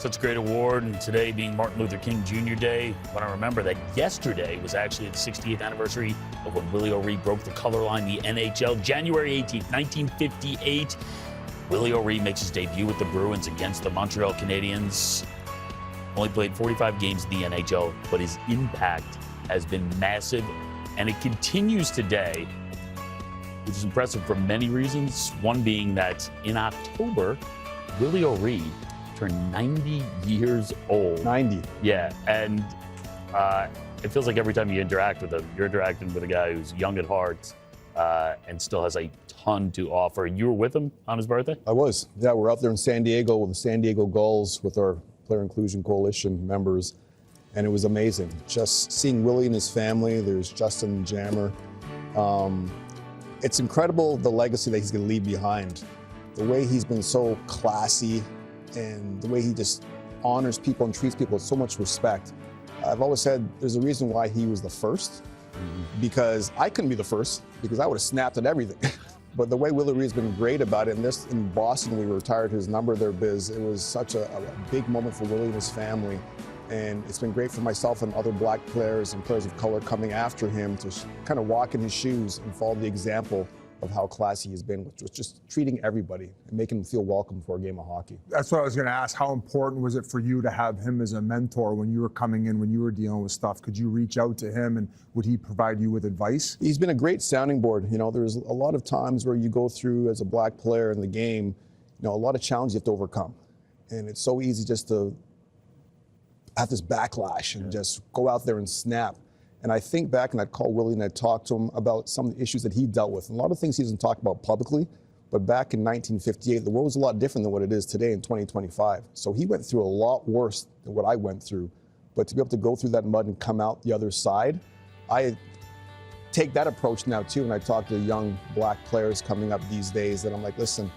Such a great award, and today being Martin Luther King Jr. Day, I want to remember that yesterday was actually the 68th anniversary of when Willie O'Ree broke the color line, the NHL, January 18th, 1958. Willie O'Ree makes his debut with the Bruins against the Montreal Canadiens. Only played 45 games in the NHL, but his impact has been massive, and it continues today, which is impressive for many reasons. One being that in October, Willie O'Ree turned 90 years old. 90. Yeah, and it feels like every time you interact with him, you're interacting with a guy who's young at heart and still has a ton to offer. You were with him on his birthday? I was. Yeah, we're out there in San Diego with the San Diego Gulls with our Player Inclusion Coalition members, and it was amazing. Just seeing Willie and his family. There's Justin Jammer. It's incredible the legacy that he's going to leave behind. The way he's been so classy, and the way he just honors people and treats people with so much respect. I've always said there's a reason why he was the first, because I couldn't be the first, because I would have snapped at everything. But the way Willie O'Ree's been great about it, and this in Boston, we retired his number there, Biz. It was such a big moment for Willie and his family. And it's been great for myself and other black players and players of color coming after him to kind of walk in his shoes and follow the example of how classy he's been, which was just treating everybody and making them feel welcome for a game of hockey. That's what I was going to ask. How important was it for you to have him as a mentor when you were coming in, when you were dealing with stuff? Could you reach out to him, and would he provide you with advice? He's been a great sounding board. You know, there's a lot of times where you go through as a black player in the game, you know, a lot of challenges you have to overcome. And it's so easy just to have this backlash and just go out there and snap. And I think back, and I'd call Willie and I'd talk to him about some of the issues that he dealt with. And a lot of things he doesn't talk about publicly, but back in 1958, the world was a lot different than what it is today in 2025. So he went through a lot worse than what I went through. But to be able to go through that mud and come out the other side, I take that approach now too. And I talk to young black players coming up these days, and I'm like, listen,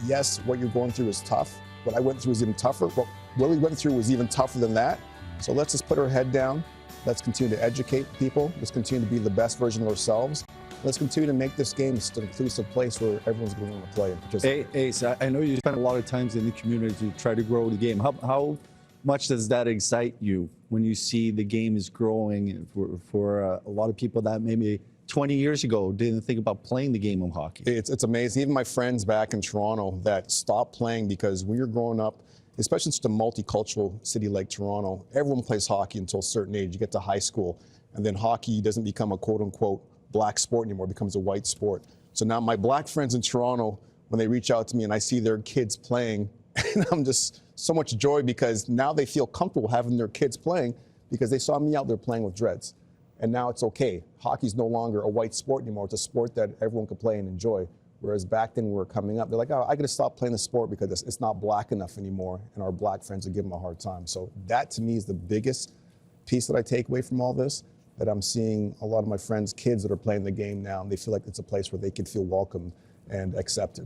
yes, what you're going through is tough. What I went through is even tougher. What Willie went through was even tougher than that. So let's just put our head down. Let's continue to educate people. Let's continue to be the best version of ourselves. Let's continue to make this game just an inclusive place where everyone's going to want to play and participate. Hey, Ace, I know you spend a lot of times in the community to try to grow the game. How much does that excite you when you see the game is growing for a lot of people that maybe 20 years ago didn't think about playing the game of hockey? It's amazing. Even my friends back in Toronto that stopped playing, because when you're growing up, especially in such a multicultural city like Toronto, everyone plays hockey until a certain age. You get to high school, and then hockey doesn't become a quote-unquote black sport anymore. It becomes a white sport. So now my black friends in Toronto, when they reach out to me and I see their kids playing, and I'm just so much joy, because now they feel comfortable having their kids playing because they saw me out there playing with dreads. And now it's okay. Hockey's no longer a white sport anymore. It's a sport that everyone can play and enjoy. Whereas back then when we were coming up, they're like, oh, I got to stop playing the sport because it's not black enough anymore. And our black friends would give them a hard time. So that to me is the biggest piece that I take away from all this, that I'm seeing a lot of my friends' kids that are playing the game now, and they feel like it's a place where they can feel welcome and accepted.